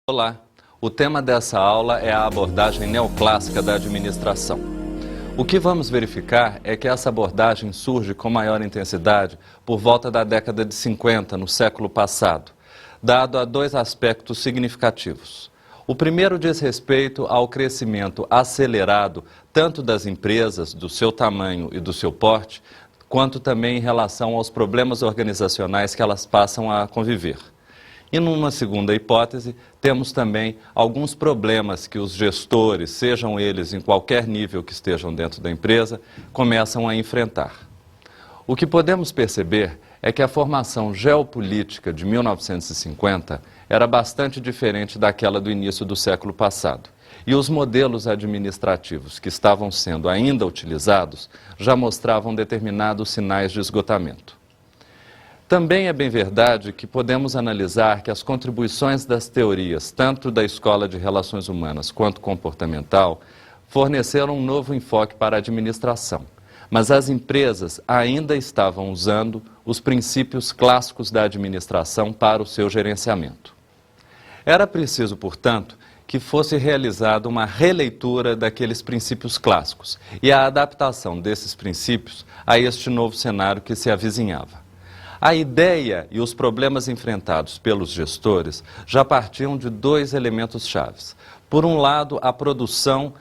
Olá, o tema dessa aula é a abordagem neoclássica da administração. O que vamos verificar é que essa abordagem surge com maior intensidade por volta da década de 50, no século passado, dado a dois aspectos significativos. O primeiro diz respeito ao crescimento acelerado tanto das empresas, do seu tamanho e do seu porte, quanto também em relação aos problemas organizacionais que elas passam a conviver. E numa segunda hipótese, temos também alguns problemas que os gestores, sejam eles em qualquer nível que estejam dentro da empresa, começam a enfrentar. O que podemos perceber é que a formação geopolítica de 1950 era bastante diferente daquela do início do século passado. E os modelos administrativos que estavam sendo ainda utilizados já mostravam determinados sinais de esgotamento. Também é bem verdade que podemos analisar que as contribuições das teorias, tanto da Escola de Relações Humanas quanto comportamental, forneceram um novo enfoque para a administração. Mas as empresas ainda estavam usando os princípios clássicos da administração para o seu gerenciamento. Era preciso, portanto, que fosse realizada uma releitura daqueles princípios clássicos e a adaptação desses princípios a este novo cenário que se avizinhava. A ideia e os problemas enfrentados pelos gestores já partiam de dois elementos chaves. Por um lado, a produção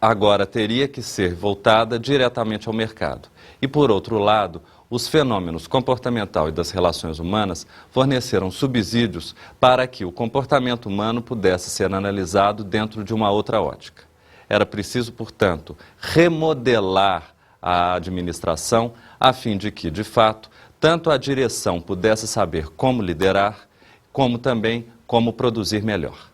agora teria que ser voltada diretamente ao mercado. E por outro lado, os fenômenos comportamental e das relações humanas forneceram subsídios para que o comportamento humano pudesse ser analisado dentro de uma outra ótica. Era preciso, portanto, remodelar a administração a fim de que, de fato, tanto a direção pudesse saber como liderar, como também como produzir melhor.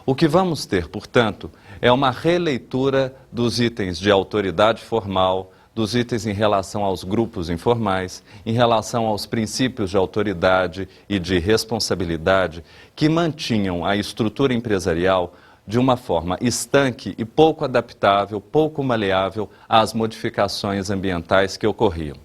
O que vamos ter, portanto, é uma releitura dos itens de autoridade formal, dos itens em relação aos grupos informais, em relação aos princípios de autoridade e de responsabilidade que mantinham a estrutura empresarial de uma forma estanque e pouco adaptável, pouco maleável às modificações ambientais que ocorriam.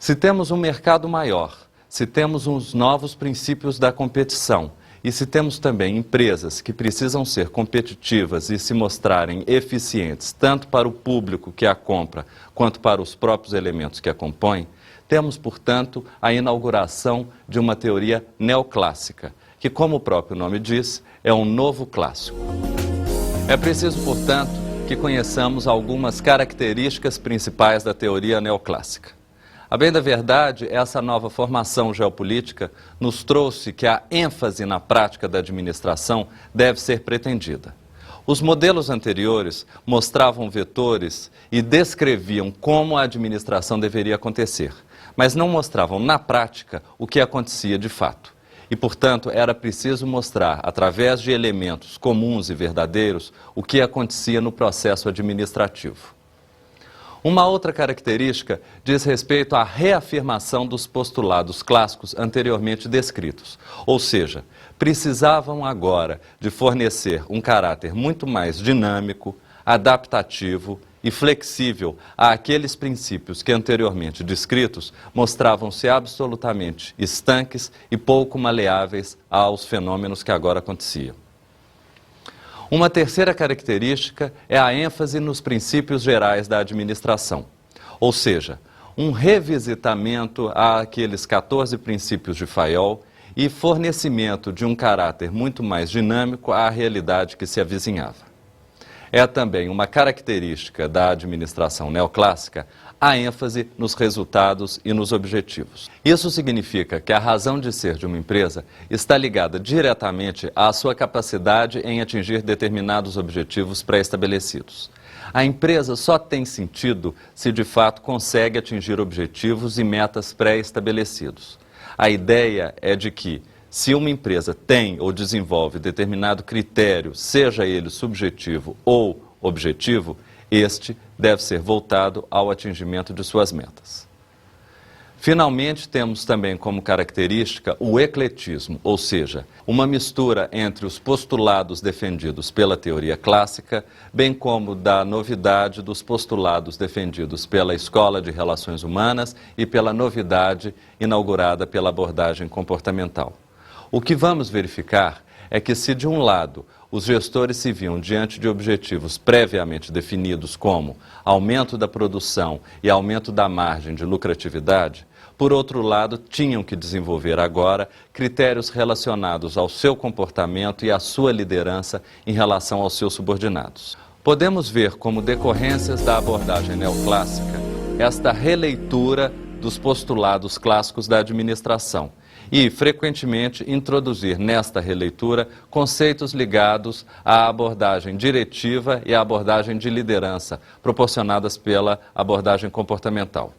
Se temos um mercado maior, se temos uns novos princípios da competição e se temos também empresas que precisam ser competitivas e se mostrarem eficientes tanto para o público que a compra quanto para os próprios elementos que a compõem, temos, portanto, a inauguração de uma teoria neoclássica, que, como o próprio nome diz, é um novo clássico. É preciso, portanto, que conheçamos algumas características principais da teoria neoclássica. A bem da verdade, essa nova formação geopolítica nos trouxe que a ênfase na prática da administração deve ser pretendida. Os modelos anteriores mostravam vetores e descreviam como a administração deveria acontecer, mas não mostravam na prática o que acontecia de fato. E, portanto, era preciso mostrar, através de elementos comuns e verdadeiros, o que acontecia no processo administrativo. Uma outra característica diz respeito à reafirmação dos postulados clássicos anteriormente descritos, ou seja, precisavam agora de fornecer um caráter muito mais dinâmico, adaptativo e flexível àqueles princípios que anteriormente descritos mostravam-se absolutamente estanques e pouco maleáveis aos fenômenos que agora aconteciam. Uma terceira característica é a ênfase nos princípios gerais da administração, ou seja, um revisitamento àqueles 14 princípios de Fayol e fornecimento de um caráter muito mais dinâmico à realidade que se avizinhava. É também uma característica da administração neoclássica a ênfase nos resultados e nos objetivos. Isso significa que a razão de ser de uma empresa está ligada diretamente à sua capacidade em atingir determinados objetivos pré-estabelecidos. A empresa só tem sentido se de fato consegue atingir objetivos e metas pré-estabelecidos. A ideia é de que, se uma empresa tem ou desenvolve determinado critério, seja ele subjetivo ou objetivo, este deve ser voltado ao atingimento de suas metas. Finalmente, temos também como característica o ecletismo, ou seja, uma mistura entre os postulados defendidos pela teoria clássica, bem como da novidade dos postulados defendidos pela Escola de Relações Humanas e pela novidade inaugurada pela abordagem comportamental. O que vamos verificar é que se de um lado os gestores se viam diante de objetivos previamente definidos como aumento da produção e aumento da margem de lucratividade, por outro lado, tinham que desenvolver agora critérios relacionados ao seu comportamento e à sua liderança em relação aos seus subordinados. Podemos ver como decorrências da abordagem neoclássica esta releitura dos postulados clássicos da administração e, frequentemente, introduzir nesta releitura conceitos ligados à abordagem diretiva e à abordagem de liderança, proporcionadas pela abordagem comportamental.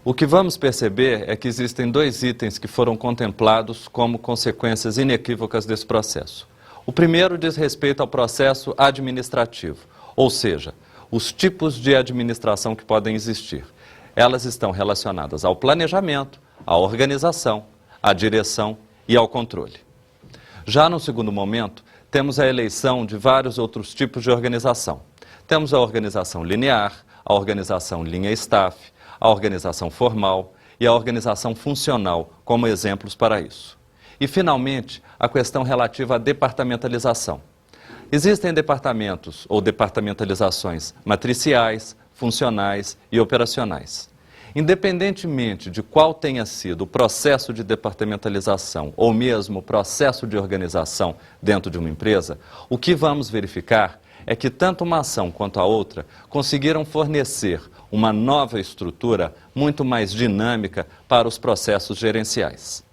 O que vamos perceber é que existem dois itens que foram contemplados como consequências inequívocas desse processo. O primeiro diz respeito ao processo administrativo, ou seja, os tipos de administração que podem existir. Elas estão relacionadas ao planejamento, à organização, à direção e ao controle. Já no segundo momento, temos a eleição de vários outros tipos de organização. Temos a organização linear, a organização linha-staff, a organização formal e a organização funcional como exemplos para isso. E, finalmente, a questão relativa à departamentalização. Existem departamentos ou departamentalizações matriciais, funcionais e operacionais. Independentemente de qual tenha sido o processo de departamentalização ou mesmo o processo de organização dentro de uma empresa, o que vamos verificar é que tanto uma ação quanto a outra conseguiram fornecer uma nova estrutura muito mais dinâmica para os processos gerenciais.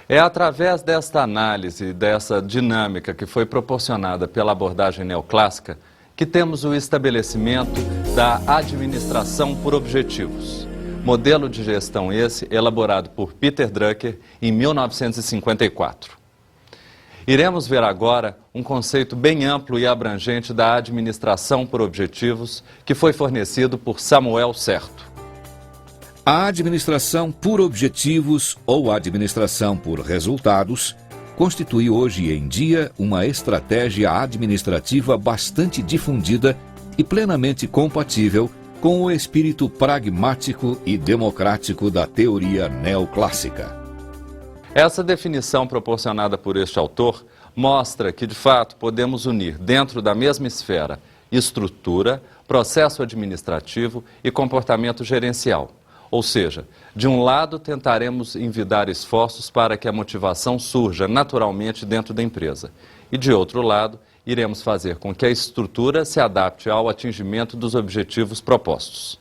É através desta análise, dessa dinâmica que foi proporcionada pela abordagem neoclássica, que temos o estabelecimento da administração por objetivos. Modelo de gestão esse elaborado por Peter Drucker em 1954. Iremos ver agora um conceito bem amplo e abrangente da administração por objetivos que foi fornecido por Samuel Certo. A administração por objetivos ou administração por resultados constitui hoje em dia uma estratégia administrativa bastante difundida e plenamente compatível com o espírito pragmático e democrático da teoria neoclássica. Essa definição proporcionada por este autor mostra que, de fato, podemos unir dentro da mesma esfera estrutura, processo administrativo e comportamento gerencial. Ou seja, de um lado tentaremos envidar esforços para que a motivação surja naturalmente dentro da empresa e, de outro lado, iremos fazer com que a estrutura se adapte ao atingimento dos objetivos propostos.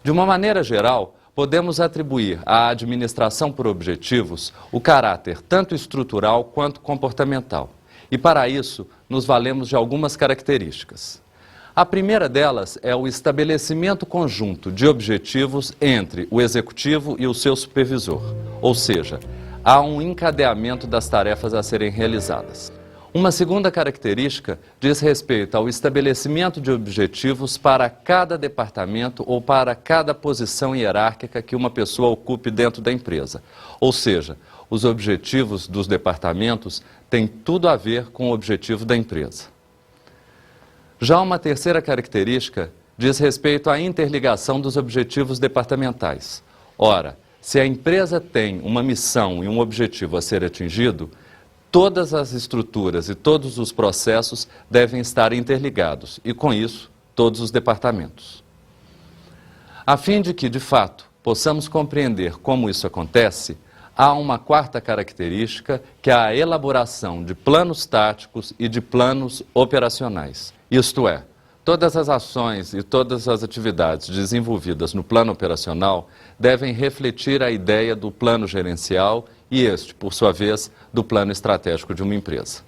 De uma maneira geral, podemos atribuir à administração por objetivos o caráter tanto estrutural quanto comportamental. E para isso, nos valemos de algumas características. A primeira delas é o estabelecimento conjunto de objetivos entre o executivo e o seu supervisor. Ou seja, há um encadeamento das tarefas a serem realizadas. Uma segunda característica diz respeito ao estabelecimento de objetivos para cada departamento ou para cada posição hierárquica que uma pessoa ocupe dentro da empresa. Ou seja, os objetivos dos departamentos têm tudo a ver com o objetivo da empresa. Já uma terceira característica diz respeito à interligação dos objetivos departamentais. Ora, se a empresa tem uma missão e um objetivo a ser atingido, todas as estruturas e todos os processos devem estar interligados e, com isso, todos os departamentos. A fim de que, de fato, possamos compreender como isso acontece, há uma quarta característica, que é a elaboração de planos táticos e de planos operacionais. Isto é, todas as ações e todas as atividades desenvolvidas no plano operacional devem refletir a ideia do plano gerencial e este, por sua vez, do plano estratégico de uma empresa.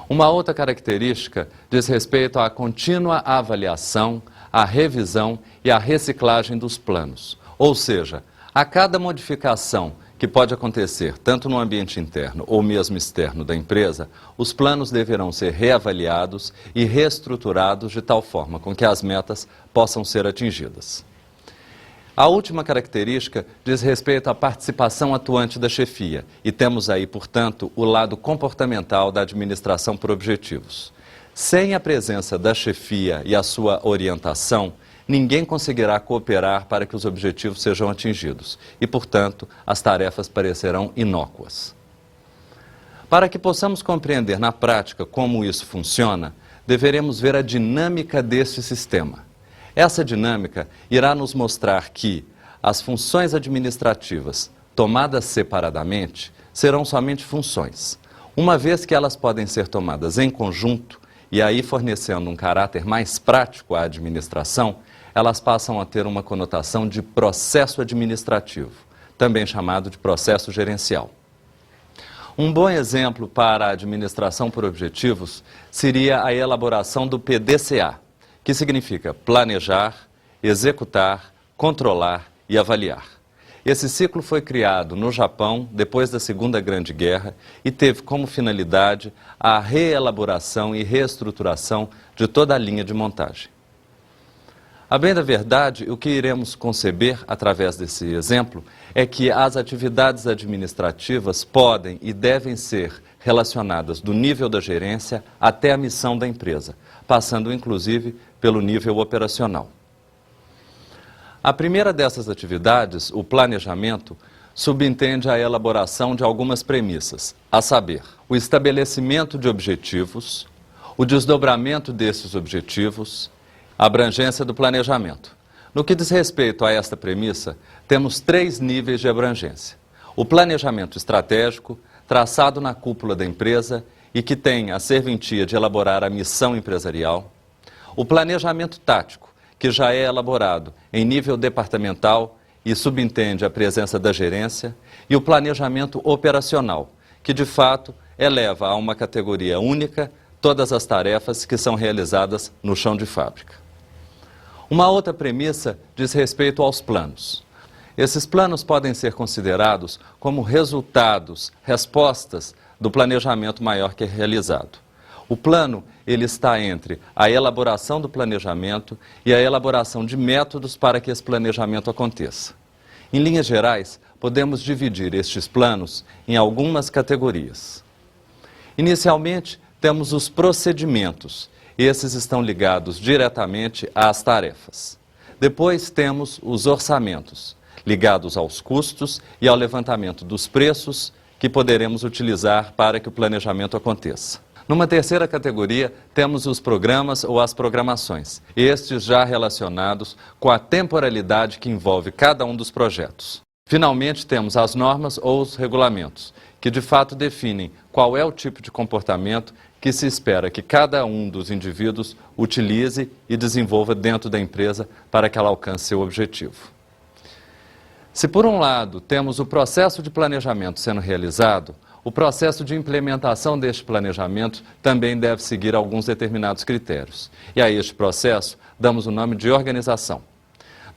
Uma outra característica diz respeito à contínua avaliação, à revisão e à reciclagem dos planos. Ou seja, a cada modificação que pode acontecer tanto no ambiente interno ou mesmo externo da empresa, os planos deverão ser reavaliados e reestruturados de tal forma com que as metas possam ser atingidas. A última característica diz respeito à participação atuante da chefia e temos aí, portanto, o lado comportamental da administração por objetivos. Sem a presença da chefia e a sua orientação, ninguém conseguirá cooperar para que os objetivos sejam atingidos e, portanto, as tarefas parecerão inócuas. Para que possamos compreender na prática como isso funciona, deveremos ver a dinâmica deste sistema. Essa dinâmica irá nos mostrar que as funções administrativas, tomadas separadamente, serão somente funções, uma vez que elas podem ser tomadas em conjunto, e aí fornecendo um caráter mais prático à administração, elas passam a ter uma conotação de processo administrativo, também chamado de processo gerencial. Um bom exemplo para a administração por objetivos seria a elaboração do PDCA, que significa planejar, executar, controlar e avaliar. Esse ciclo foi criado no Japão depois da Segunda Grande Guerra e teve como finalidade a reelaboração e reestruturação de toda a linha de montagem. A bem da verdade, o que iremos conceber através desse exemplo é que as atividades administrativas podem e devem ser relacionadas do nível da gerência até a missão da empresa, passando inclusive pelo nível operacional. A primeira dessas atividades, o planejamento, subentende a elaboração de algumas premissas, a saber, o estabelecimento de objetivos, o desdobramento desses objetivos, a abrangência do planejamento. No que diz respeito a esta premissa, temos 3 níveis de abrangência. O planejamento estratégico, traçado na cúpula da empresa e que tem a serventia de elaborar a missão empresarial. O planejamento tático, que já é elaborado em nível departamental e subentende a presença da gerência. E o planejamento operacional, que de fato eleva a uma categoria única todas as tarefas que são realizadas no chão de fábrica. Uma outra premissa diz respeito aos planos. Esses planos podem ser considerados como resultados, respostas do planejamento maior que é realizado. O plano, ele está entre a elaboração do planejamento e a elaboração de métodos para que esse planejamento aconteça. Em linhas gerais, podemos dividir estes planos em algumas categorias. Inicialmente, temos os procedimentos. Esses estão ligados diretamente às tarefas. Depois temos os orçamentos, ligados aos custos e ao levantamento dos preços que poderemos utilizar para que o planejamento aconteça. Numa terceira categoria, temos os programas ou as programações, estes já relacionados com a temporalidade que envolve cada um dos projetos. Finalmente, temos as normas ou os regulamentos, que de fato definem qual é o tipo de comportamento que se espera que cada um dos indivíduos utilize e desenvolva dentro da empresa para que ela alcance seu objetivo. Se por um lado temos o processo de planejamento sendo realizado, o processo de implementação deste planejamento também deve seguir alguns determinados critérios. E a este processo damos o nome de organização.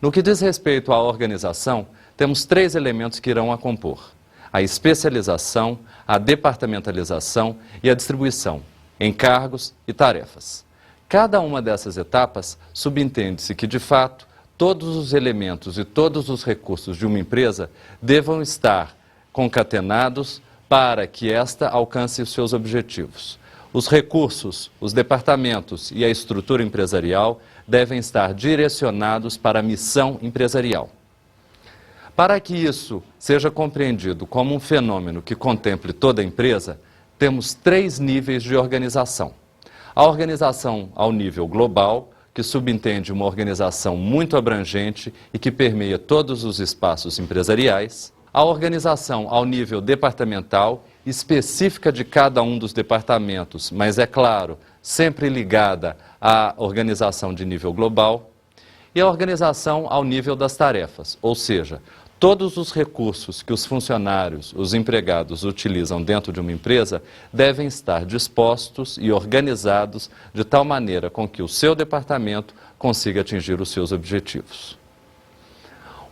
No que diz respeito à organização, temos 3 elementos que irão a compor: a especialização, a departamentalização e a distribuição em cargos e tarefas. Cada uma dessas etapas subentende-se que, de fato, todos os elementos e todos os recursos de uma empresa devam estar concatenados para que esta alcance os seus objetivos. Os recursos, os departamentos e a estrutura empresarial devem estar direcionados para a missão empresarial. Para que isso seja compreendido como um fenômeno que contemple toda a empresa, temos 3 níveis de organização. A organização ao nível global, que subentende uma organização muito abrangente e que permeia todos os espaços empresariais. A organização ao nível departamental, específica de cada um dos departamentos, mas é claro, sempre ligada à organização de nível global. E a organização ao nível das tarefas, ou seja, todos os recursos que os funcionários, os empregados utilizam dentro de uma empresa devem estar dispostos e organizados de tal maneira com que o seu departamento consiga atingir os seus objetivos.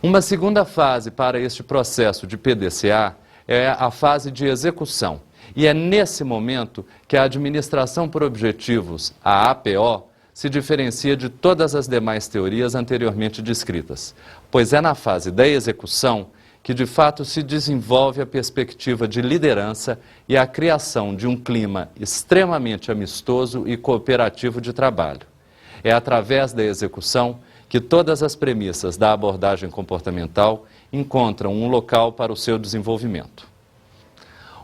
Uma segunda fase para este processo de PDCA é a fase de execução. E é nesse momento que a administração por objetivos, a APO, se diferencia de todas as demais teorias anteriormente descritas, pois é na fase da execução que de fato se desenvolve a perspectiva de liderança e a criação de um clima extremamente amistoso e cooperativo de trabalho. É através da execução que todas as premissas da abordagem comportamental encontram um local para o seu desenvolvimento.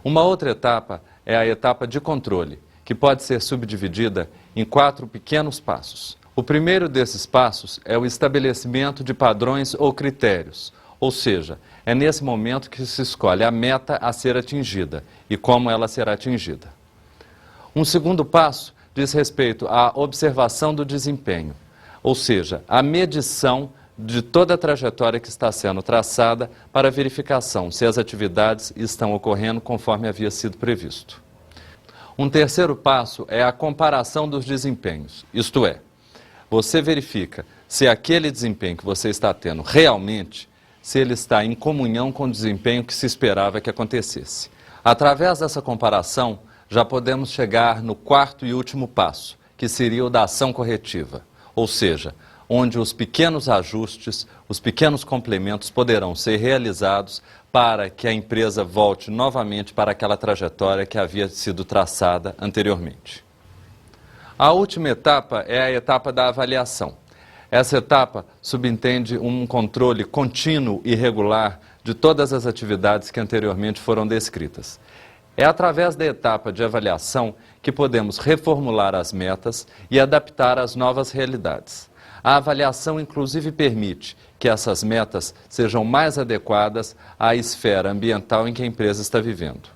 Uma outra etapa é a etapa de controle, que pode ser subdividida em 4 pequenos passos. O primeiro desses passos é o estabelecimento de padrões ou critérios, ou seja, é nesse momento que se escolhe a meta a ser atingida e como ela será atingida. Um segundo passo diz respeito à observação do desempenho, ou seja, a medição de toda a trajetória que está sendo traçada para verificação se as atividades estão ocorrendo conforme havia sido previsto. Um terceiro passo é a comparação dos desempenhos, isto é, você verifica se aquele desempenho que você está tendo realmente, se ele está em comunhão com o desempenho que se esperava que acontecesse. Através dessa comparação, já podemos chegar no quarto e último passo, que seria o da ação corretiva, ou seja, onde os pequenos ajustes, os pequenos complementos poderão ser realizados para que a empresa volte novamente para aquela trajetória que havia sido traçada anteriormente. A última etapa é a etapa da avaliação. Essa etapa subentende um controle contínuo e regular de todas as atividades que anteriormente foram descritas. É através da etapa de avaliação que podemos reformular as metas e adaptar às novas realidades. A avaliação, inclusive, permite que essas metas sejam mais adequadas à esfera ambiental em que a empresa está vivendo.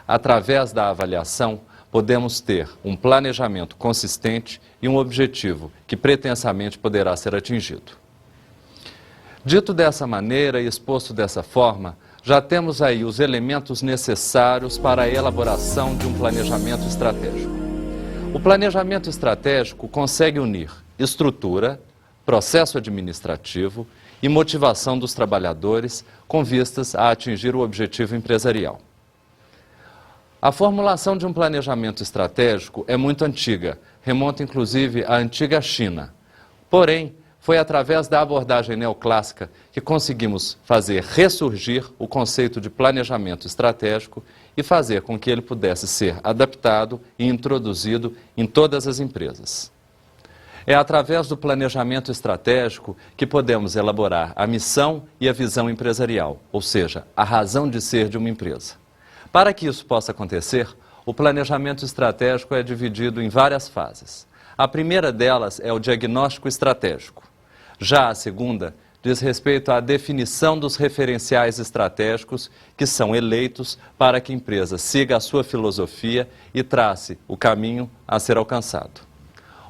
Através da avaliação, podemos ter um planejamento consistente e um objetivo que pretensamente poderá ser atingido. Dito dessa maneira e exposto dessa forma, já temos aí os elementos necessários para a elaboração de um planejamento estratégico. O planejamento estratégico consegue unir estrutura, processo administrativo e motivação dos trabalhadores com vistas a atingir o objetivo empresarial. A formulação de um planejamento estratégico é muito antiga, remonta inclusive à antiga China. Porém, foi através da abordagem neoclássica que conseguimos fazer ressurgir o conceito de planejamento estratégico e fazer com que ele pudesse ser adaptado e introduzido em todas as empresas. É através do planejamento estratégico que podemos elaborar a missão e a visão empresarial, ou seja, a razão de ser de uma empresa. Para que isso possa acontecer, o planejamento estratégico é dividido em várias fases. A primeira delas é o diagnóstico estratégico. Já a segunda diz respeito à definição dos referenciais estratégicos que são eleitos para que a empresa siga a sua filosofia e trace o caminho a ser alcançado.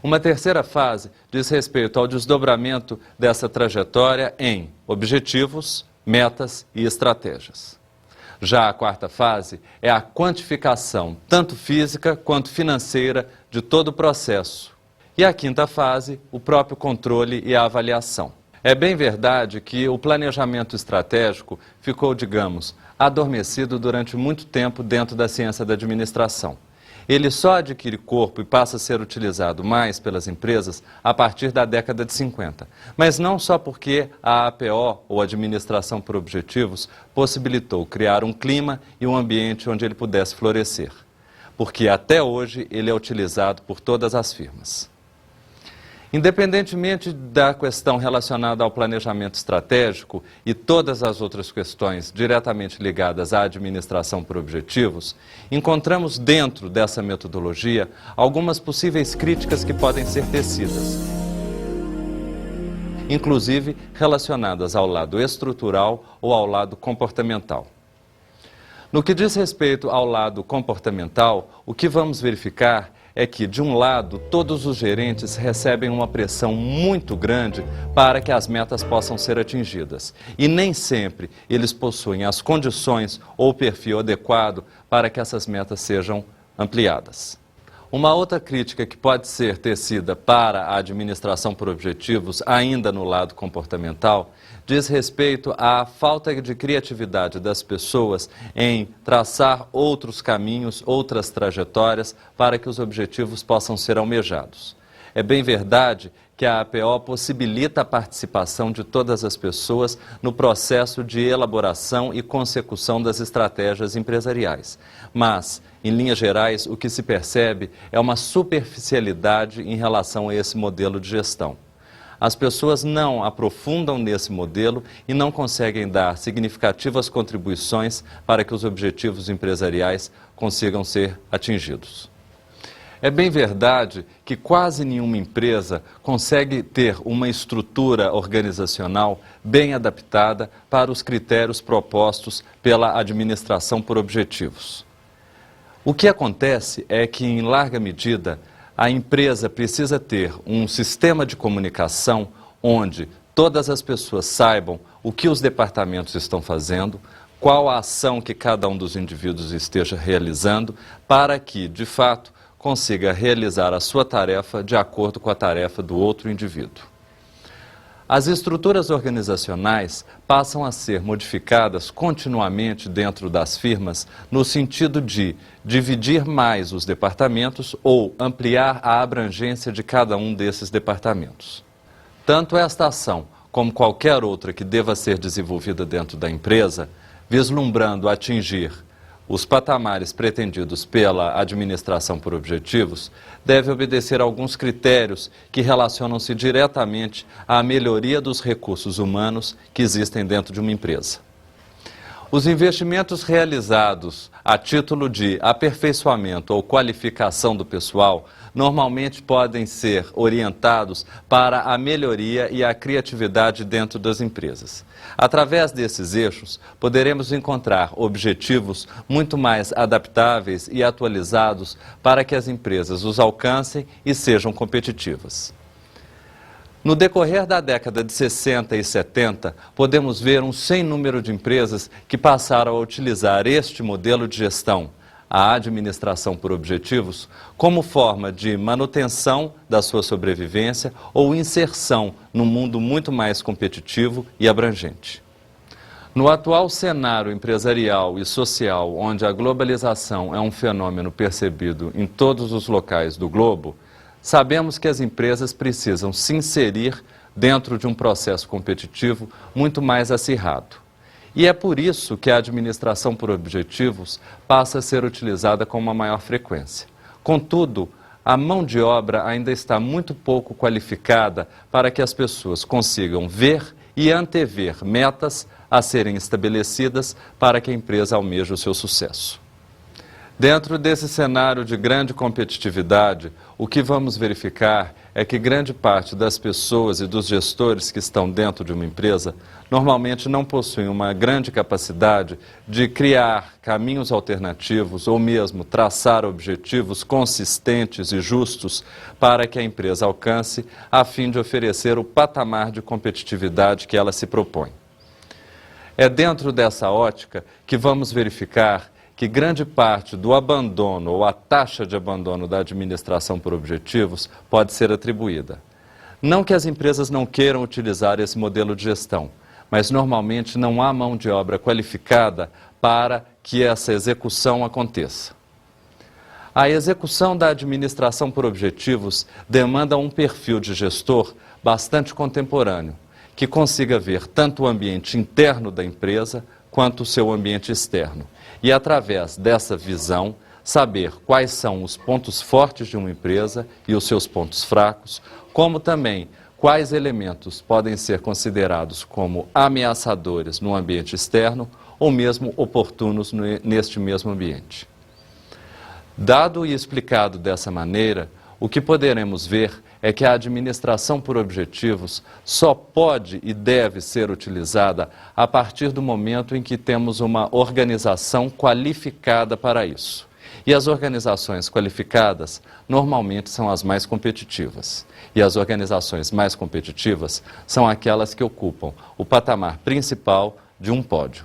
Uma terceira fase diz respeito ao desdobramento dessa trajetória em objetivos, metas e estratégias. Já a quarta fase é a quantificação, tanto física quanto financeira, de todo o processo. E a quinta fase, o próprio controle e a avaliação. É bem verdade que o planejamento estratégico ficou, digamos, adormecido durante muito tempo dentro da ciência da administração. Ele só adquire corpo e passa a ser utilizado mais pelas empresas a partir da década de 50. Mas não só porque a APO, ou Administração por Objetivos, possibilitou criar um clima e um ambiente onde ele pudesse florescer. Porque até hoje ele é utilizado por todas as firmas. Independentemente da questão relacionada ao planejamento estratégico e todas as outras questões diretamente ligadas à administração por objetivos, encontramos dentro dessa metodologia algumas possíveis críticas que podem ser tecidas, inclusive relacionadas ao lado estrutural ou ao lado comportamental. No que diz respeito ao lado comportamental, o que vamos verificar é que, de um lado, todos os gerentes recebem uma pressão muito grande para que as metas possam ser atingidas. E nem sempre eles possuem as condições ou o perfil adequado para que essas metas sejam ampliadas. Uma outra crítica que pode ser tecida para a administração por objetivos, ainda no lado comportamental, diz respeito à falta de criatividade das pessoas em traçar outros caminhos, outras trajetórias para que os objetivos possam ser almejados. É bem verdade que a APO possibilita a participação de todas as pessoas no processo de elaboração e consecução das estratégias empresariais. Mas, em linhas gerais, o que se percebe é uma superficialidade em relação a esse modelo de gestão. as pessoas não aprofundam nesse modelo e não conseguem dar significativas contribuições para que os objetivos empresariais consigam ser atingidos. É bem verdade que quase nenhuma empresa consegue ter uma estrutura organizacional bem adaptada para os critérios propostos pela administração por objetivos. O que acontece é que, em larga medida, a empresa precisa ter um sistema de comunicação onde todas as pessoas saibam o que os departamentos estão fazendo, qual a ação que cada um dos indivíduos esteja realizando, para que, de fato, consiga realizar a sua tarefa de acordo com a tarefa do outro indivíduo. As estruturas organizacionais passam a ser modificadas continuamente dentro das firmas no sentido de dividir mais os departamentos ou ampliar a abrangência de cada um desses departamentos. Tanto esta ação, como qualquer outra que deva ser desenvolvida dentro da empresa, vislumbrando atingir os patamares pretendidos pela administração por objetivos, deve obedecer a alguns critérios que relacionam-se diretamente à melhoria dos recursos humanos que existem dentro de uma empresa. Os investimentos realizados a título de aperfeiçoamento ou qualificação do pessoal normalmente podem ser orientados para a melhoria e a criatividade dentro das empresas. Através desses eixos, poderemos encontrar objetivos muito mais adaptáveis e atualizados para que as empresas os alcancem e sejam competitivas. No decorrer da década de 60 e 70, podemos ver um sem número de empresas que passaram a utilizar este modelo de gestão, a administração por objetivos, como forma de manutenção da sua sobrevivência ou inserção num mundo muito mais competitivo e abrangente. No atual cenário empresarial e social, onde a globalização é um fenômeno percebido em todos os locais do globo, sabemos que as empresas precisam se inserir dentro de um processo competitivo muito mais acirrado. E é por isso que a administração por objetivos passa a ser utilizada com uma maior frequência. Contudo, a mão de obra ainda está muito pouco qualificada para que as pessoas consigam ver e antever metas a serem estabelecidas para que a empresa almeje o seu sucesso. Dentro desse cenário de grande competitividade, o que vamos verificar é que grande parte das pessoas e dos gestores que estão dentro de uma empresa normalmente não possuem uma grande capacidade de criar caminhos alternativos ou mesmo traçar objetivos consistentes e justos para que a empresa alcance, a fim de oferecer o patamar de competitividade que ela se propõe. É dentro dessa ótica que vamos verificar que grande parte do abandono ou a taxa de abandono da administração por objetivos pode ser atribuída. Não que as empresas não queiram utilizar esse modelo de gestão, mas normalmente não há mão de obra qualificada para que essa execução aconteça. A execução da administração por objetivos demanda um perfil de gestor bastante contemporâneo, que consiga ver tanto o ambiente interno da empresa quanto o seu ambiente externo. E, através dessa visão, saber quais são os pontos fortes de uma empresa e os seus pontos fracos, como também quais elementos podem ser considerados como ameaçadores no ambiente externo ou mesmo oportunos neste mesmo ambiente. Dado e explicado dessa maneira, o que poderemos ver é que a administração por objetivos só pode e deve ser utilizada a partir do momento em que temos uma organização qualificada para isso. E as organizações qualificadas normalmente são as mais competitivas. E as organizações mais competitivas são aquelas que ocupam o patamar principal de um pódio.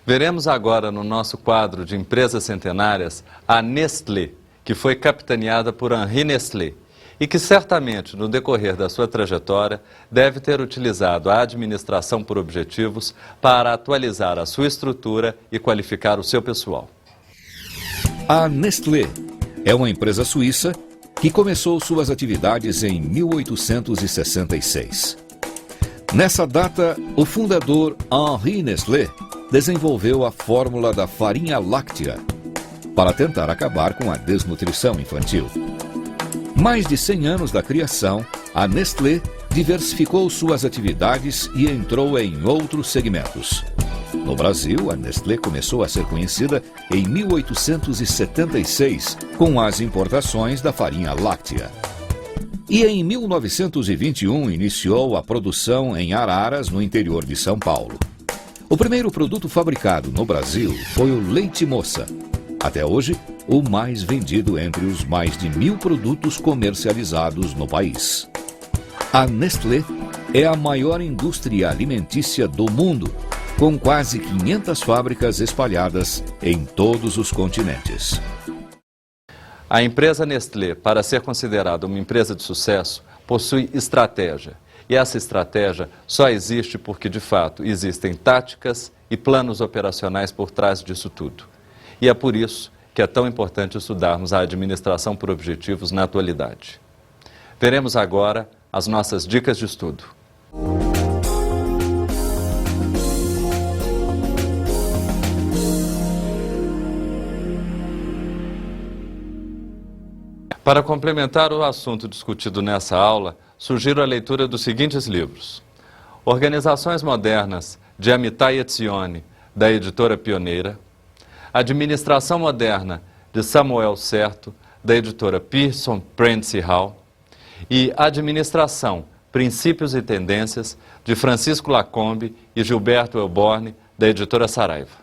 Veremos agora no nosso quadro de empresas centenárias a Nestlé, que foi capitaneada por Henri Nestlé, e que certamente, no decorrer da sua trajetória, deve ter utilizado a administração por objetivos para atualizar a sua estrutura e qualificar o seu pessoal. A Nestlé é uma empresa suíça que começou suas atividades em 1866. Nessa data, o fundador Henri Nestlé desenvolveu a fórmula da farinha láctea para tentar acabar com a desnutrição infantil. Mais de 100 anos da criação, a Nestlé diversificou suas atividades e entrou em outros segmentos. No Brasil, a Nestlé começou a ser conhecida em 1876, com as importações da farinha láctea. E em 1921 iniciou a produção em Araras, no interior de São Paulo. O primeiro produto fabricado no Brasil foi o leite moça. Até hoje, o mais vendido entre os mais de 1.000 produtos comercializados no país. A Nestlé é a maior indústria alimentícia do mundo, com quase 500 fábricas espalhadas em todos os continentes. A empresa Nestlé, para ser considerada uma empresa de sucesso, possui estratégia. E essa estratégia só existe porque, de fato, existem táticas e planos operacionais por trás disso tudo. E é por isso que é tão importante estudarmos a administração por objetivos na atualidade. Veremos agora as nossas dicas de estudo. Para complementar o assunto discutido nessa aula, sugiro a leitura dos seguintes livros: Organizações Modernas, de Amitai Etzioni, da editora Pioneira; Administração Moderna, de Samuel Certo, da editora Pearson, Prentice e Hall; e Administração, Princípios e Tendências, de Francisco Lacombe e Gilberto Elborne, da editora Saraiva.